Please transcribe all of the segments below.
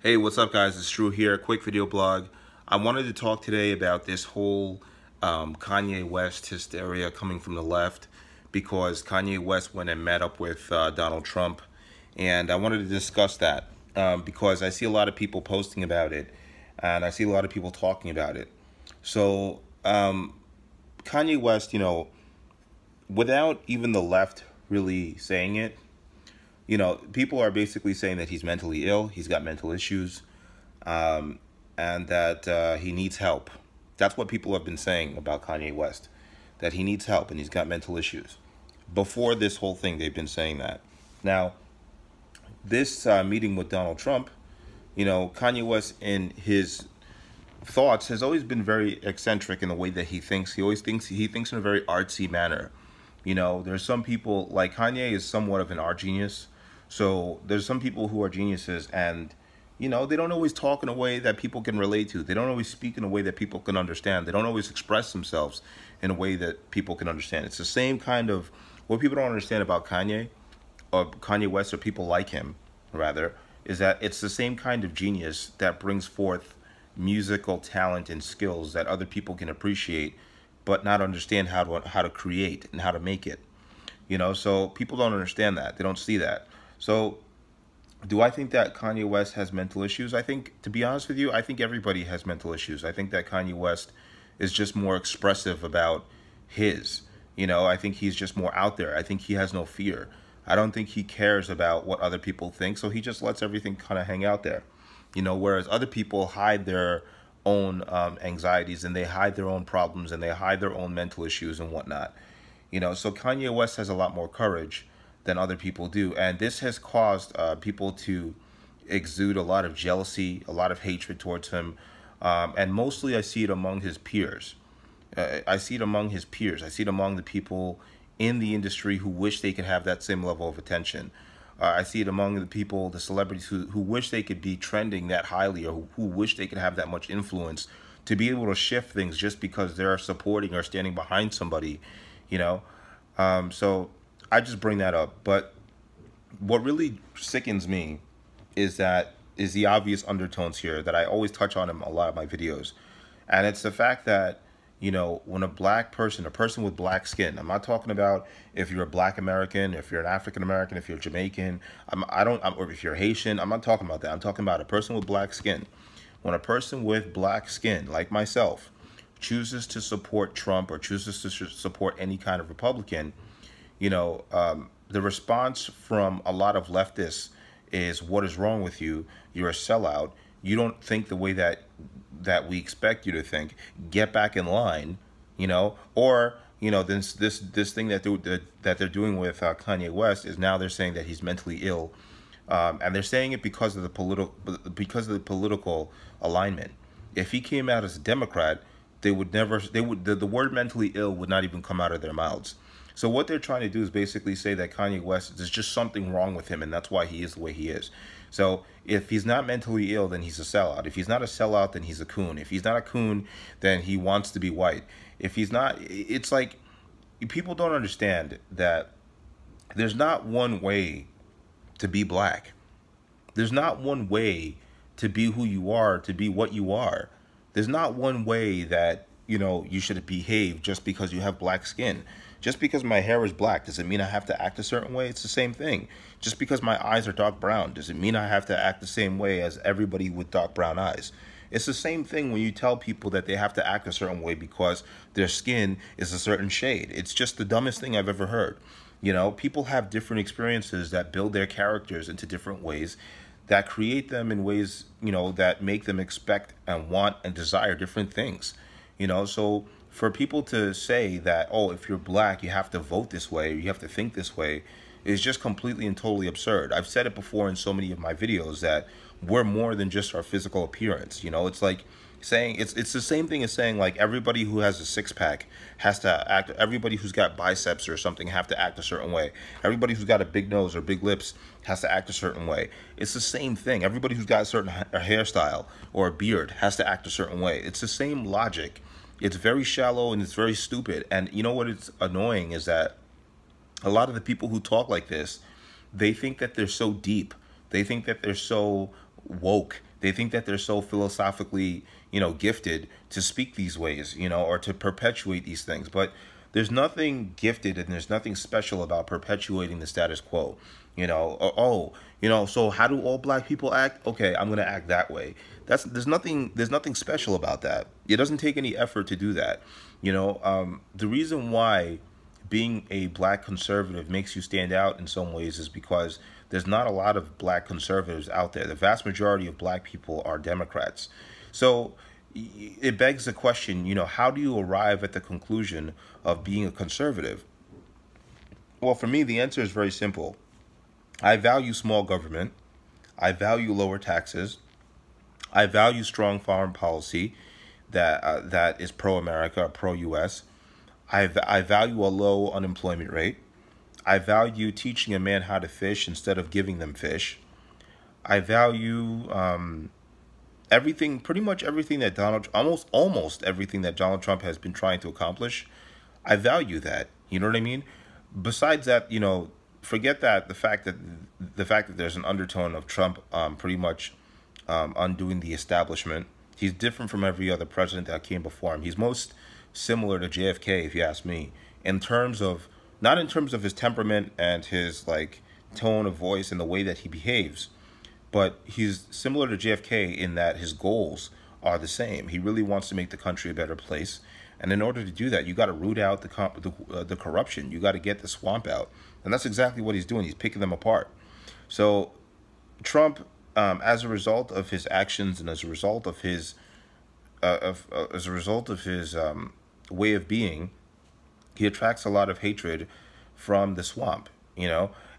Hey, what's up, guys? It's Drew here. Quick video blog. I wanted to talk today about this whole Kanye West hysteria coming from the left because Kanye West went and met up with Donald Trump, and I wanted to discuss that because I see a lot of people posting about it, and I see a lot of people talking about it. So Kanye West, without even the left really saying it, people are basically saying that he's mentally ill, he's got mental issues, and that he needs help. That's what people have been saying about Kanye West, that he needs help and he's got mental issues. Before this whole thing, they've been saying that. Now, this meeting with Donald Trump, Kanye West in his thoughts has always been very eccentric in the way that he thinks. He thinks in a very artsy manner. There's some people, like Kanye is somewhat of an art genius. So there's some people who are geniuses and, they don't always talk in a way that people can relate to. They don't always speak in a way that people can understand. They don't always express themselves in a way that people can understand. It's the same kind of, what people don't understand about Kanye, or Kanye West, or people like him, rather, is that it's the same kind of genius that brings forth musical talent and skills that other people can appreciate, but not understand how to create and how to make it. So people don't understand that. They don't see that. So do I think that Kanye West has mental issues? I think, to be honest with you, I think everybody has mental issues. I think that Kanye West is just more expressive about his. I think he's just more out there. I think he has no fear. I don't think he cares about what other people think, so he just lets everything kind of hang out there. Whereas other people hide their own anxieties, and they hide their own problems, and they hide their own mental issues and whatnot. So Kanye West has a lot more courage than other people do, and this has caused people to exude a lot of jealousy, a lot of hatred towards him, and mostly I see it among his peers. I see it among his peers. I see it among the people in the industry who wish they could have that same level of attention. I see it among the people, the celebrities who wish they could be trending that highly, or who wish they could have that much influence to be able to shift things just because they're supporting or standing behind somebody, So I just bring that up. But what really sickens me is the obvious undertones here that I always touch on in a lot of my videos. And it's the fact that, when a black person, a person with black skin, I'm not talking about if you're a black American, if you're an African American, if you're Jamaican, or if you're Haitian, I'm not talking about that. I'm talking about a person with black skin. When a person with black skin, like myself, chooses to support Trump or chooses to support any kind of Republican, the response from a lot of leftists is, what is wrong with you? You're a sellout. You don't think the way that we expect you to think. Get back in line, or this thing that they're doing with Kanye West is now they're saying that he's mentally ill, and they're saying it because of the political alignment. If he came out as a Democrat, the word mentally ill would not even come out of their mouths. So what they're trying to do is basically say that Kanye West, there's just something wrong with him, and that's why he is the way he is. So if he's not mentally ill, then he's a sellout. If he's not a sellout, then he's a coon. If he's not a coon, then he wants to be white. If he's not, it's like, people don't understand that there's not one way to be black. There's not one way to be who you are, to be what you are. There's not one way that, you should behave just because you have black skin. Just because my hair is black, does it mean I have to act a certain way? It's the same thing. Just because my eyes are dark brown, does it mean I have to act the same way as everybody with dark brown eyes? It's the same thing when you tell people that they have to act a certain way because their skin is a certain shade. It's just the dumbest thing I've ever heard. People have different experiences that build their characters into different ways, that create them in ways, that make them expect and want and desire different things. So for people to say that, oh, if you're black, you have to vote this way, or you have to think this way, is just completely and totally absurd. I've said it before in so many of my videos that we're more than just our physical appearance. It's like saying, it's the same thing as saying, like, everybody who has a six-pack has to act, everybody who's got biceps or something have to act a certain way. Everybody who's got a big nose or big lips has to act a certain way. It's the same thing. Everybody who's got a certain hairstyle or a beard has to act a certain way. It's the same logic. It's very shallow and it's very stupid. And you know what is annoying is that a lot of the people who talk like this, they think that they're so deep. They think that they're so woke. They think that they're so philosophically, gifted to speak these ways, or to perpetuate these things. But there's nothing gifted and there's nothing special about perpetuating the status quo. So how do all black people act? Okay, I'm gonna act that way. There's nothing special about that. It doesn't take any effort to do that. The reason why being a black conservative makes you stand out in some ways is because there's not a lot of black conservatives out there. The vast majority of black people are Democrats. So it begs the question, how do you arrive at the conclusion of being a conservative? Well, for me, the answer is very simple. I value small government. I value lower taxes. I value strong foreign policy that is pro-America, pro-U.S. I value a low unemployment rate. I value teaching a man how to fish instead of giving them fish. I value everything, pretty much everything that almost everything that Donald Trump has been trying to accomplish. I value that. You know what I mean? Besides that, forget that the fact that there's an undertone of Trump pretty much undoing the establishment. He's different from every other president that came before him. He's most similar to JFK, if you ask me, not in terms of his temperament and his tone of voice and the way that he behaves, but he's similar to JFK in that his goals are the same. He really wants to make the country a better place, and in order to do that, you got to root out the corruption. You got to get the swamp out, and that's exactly what he's doing. He's picking them apart. So Trump, as a result of his actions and as a result of his way of being, he attracts a lot of hatred from the swamp,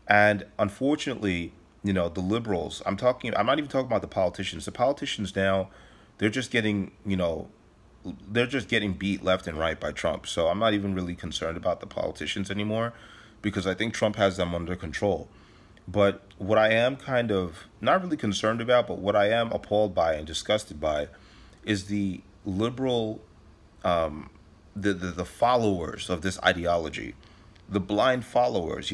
and unfortunately, the liberals, I'm not even talking about the politicians. The politicians now, they're just getting beat left and right by Trump. So I'm not even really concerned about the politicians anymore, because I think Trump has them under control. But what I am kind of not really concerned about, but what I am appalled by and disgusted by, is the liberal, the followers of this ideology, the blind followers.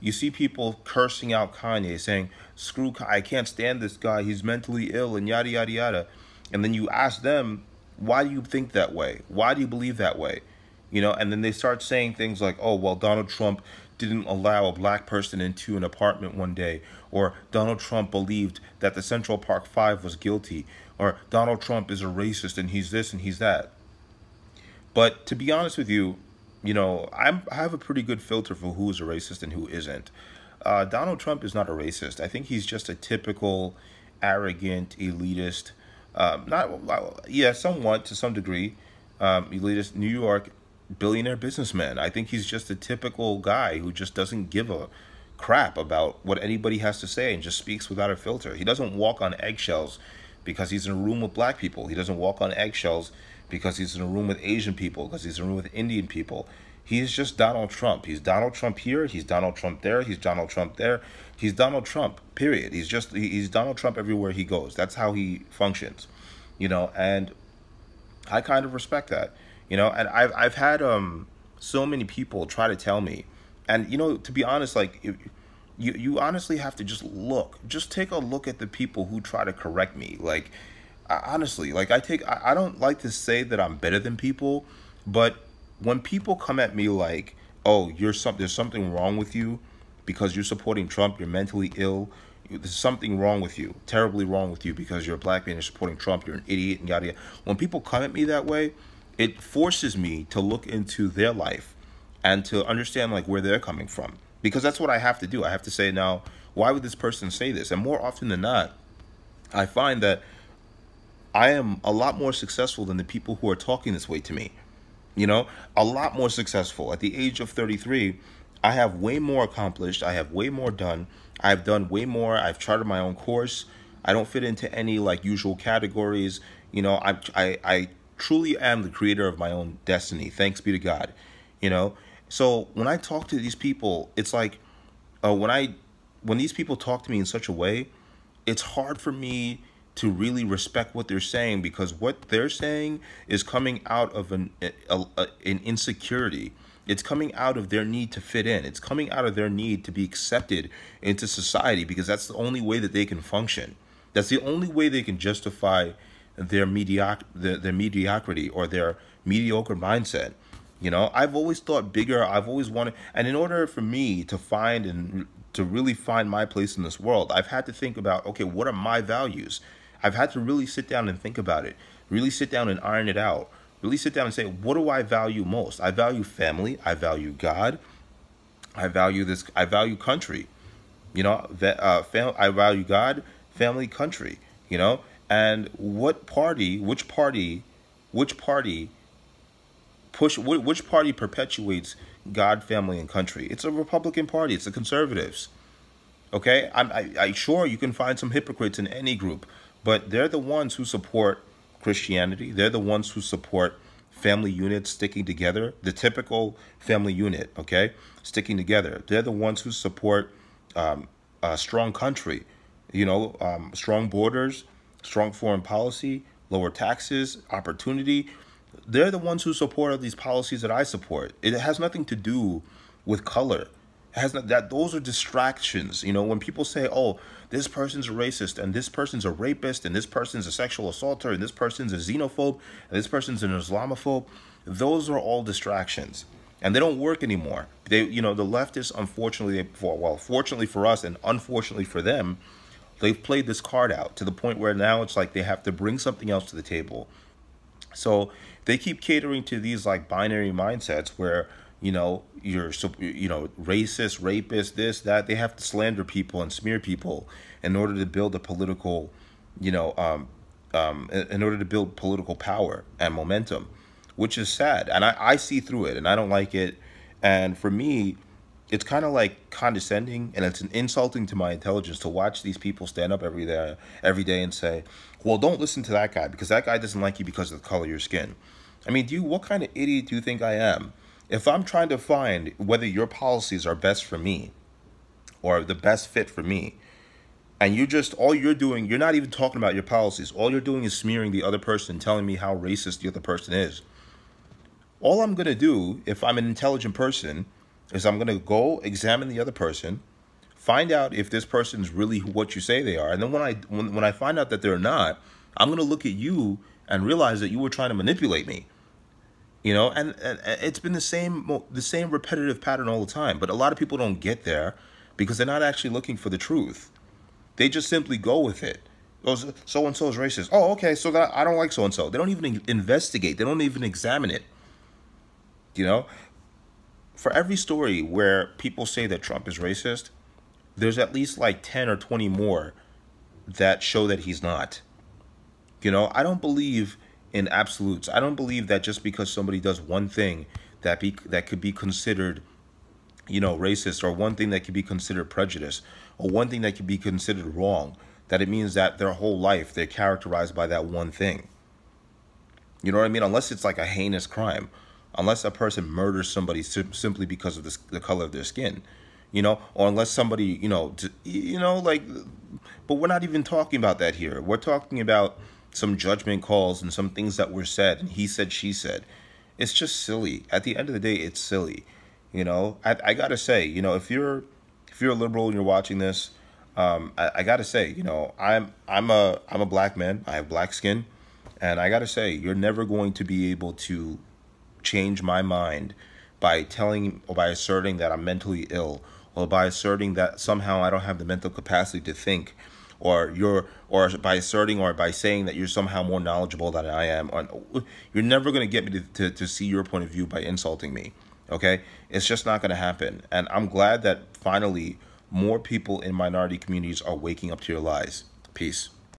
You see people cursing out Kanye, saying, "Screw Kanye, I can't stand this guy. He's mentally ill," and yada yada yada. And then you ask them, "Why do you think that way? Why do you believe that way?" And then they start saying things like, "Oh, well, Donald Trump didn't allow a black person into an apartment one day," or "Donald Trump believed that the Central Park Five was guilty," or "Donald Trump is a racist and he's this and he's that." But to be honest with you, I have a pretty good filter for who is a racist and who isn't. Donald Trump is not a racist. I think he's just a typical arrogant, elitist, somewhat to some degree, elitist New York billionaire businessman. I think he's just a typical guy who just doesn't give a crap about what anybody has to say and just speaks without a filter. He doesn't walk on eggshells because he's in a room with black people. He doesn't walk on eggshells because he's in a room with Asian people, because he's in a room with Indian people. He's just Donald Trump. He's Donald Trump here. He's Donald Trump there. He's Donald Trump there. He's Donald Trump, period. He's Donald Trump everywhere he goes. That's how he functions, and I kind of respect that, and I've had so many people try to tell me, and to be honest, you honestly have to just take a look at the people who try to correct me. Honestly, I don't like to say that I'm better than people, but when people come at me like, "Oh, there's something wrong with you because you're supporting Trump, you're mentally ill, there's something wrong with you, terribly wrong with you because you're a black man, you're supporting Trump, you're an idiot," and yada yada. When people come at me that way, it forces me to look into their life and to understand where they're coming from, because that's what I have to do. I have to say, now, why would this person say this? And more often than not, I find that I am a lot more successful than the people who are talking this way to me. A lot more successful. At the age of 33, I have way more accomplished. I have way more done. I've done way more. I've charted my own course. I don't fit into any usual categories. I truly am the creator of my own destiny. Thanks be to God. So when I talk to these people, it's when these people talk to me in such a way, it's hard for me to really respect what they're saying, because what they're saying is coming out of an insecurity. It's coming out of their need to fit in. It's coming out of their need to be accepted into society, because that's the only way that they can function. That's the only way they can justify their mediocrity or their mediocre mindset. You know, I've always thought bigger. I've always wanted, and in order for me to find and to really find my place in this world, I've had to think about, okay, what are my values? I've had to really sit down and think about it, really sit down and iron it out, really sit down and say, what do I value most? I value family. I value God. I value this. I value country. You know, I value God, family, country. You know, and which party which party perpetuates God, family, and country? It's a Republican Party. It's the conservatives. Okay, I sure you can find some hypocrites in any group, but they're the ones who support Christianity. They're the ones who support family units sticking together, the typical family unit. Okay, sticking together. They're the ones who support a strong country. You know, strong borders, strong foreign policy, lower taxes, opportunity. They're the ones who support all these policies that I support. It has nothing to do with color. It has not, that those are distractions. You know, when people say, "Oh, this person's a racist, and this person's a rapist, and this person's a sexual assaulter, and this person's a xenophobe, and this person's an Islamophobe," those are all distractions, and they don't work anymore. They, you know, the leftists, unfortunately, fortunately for us, and unfortunately for them, they've played this card out to the point where now it's like they have to bring something else to the table. So they keep catering to these like binary mindsets where, you know, you're, you know, racist, rapist, this, that. They have to slander people and smear people in order to build a political, you know, in order to build political power and momentum, which is sad. And I see through it and I don't like it. And for me, it's kind of like condescending and it's insulting to my intelligence to watch these people stand up every day and say, well, don't listen to that guy because that guy doesn't like you because of the color of your skin. I mean, what kind of idiot do you think I am? If I'm trying to find whether your policies are best for me or the best fit for me, and all you're doing, you're not even talking about your policies. All you're doing is smearing the other person, telling me how racist the other person is. All I'm going to do, if I'm an intelligent person, is I'm going to go examine the other person, find out if this person's really what you say they are. And then when I find out that they're not, I'm going to look at you and realize that you were trying to manipulate me. You know, and it's been the same repetitive pattern all the time. But a lot of people don't get there because they're not actually looking for the truth. They just simply go with it. Oh, so-and-so is racist. Oh, okay, so that I don't like so-and-so. They don't even investigate. They don't even examine it. You know? For every story where people say that Trump is racist, there's at least like 10 or 20 more that show that he's not. You know, I don't believe in absolutes. I don't believe that just because somebody does one thing that could be considered, you know, racist, or one thing that could be considered prejudice, or one thing that could be considered wrong, that it means that their whole life they're characterized by that one thing. You know what I mean? Unless it's like a heinous crime. Unless a person murders somebody simply because of the color of their skin, you know, or unless somebody, you know, like, but we're not even talking about that here. We're talking about some judgment calls and some things that were said, and he said, she said. It's just silly. At the end of the day, it's silly. You know, I gotta say, you know, if you're a liberal and you're watching this, I gotta say, you know, I'm a black man. I have black skin, and I gotta say, you're never going to be able to change my mind by telling or by asserting that I'm mentally ill, or by asserting that somehow I don't have the mental capacity to think, or by asserting or by saying that you're somehow more knowledgeable than I am. You're never going to get me to see your point of view by insulting me. Okay, it's just not going to happen. And I'm glad that finally more people in minority communities are waking up to your lies. Peace.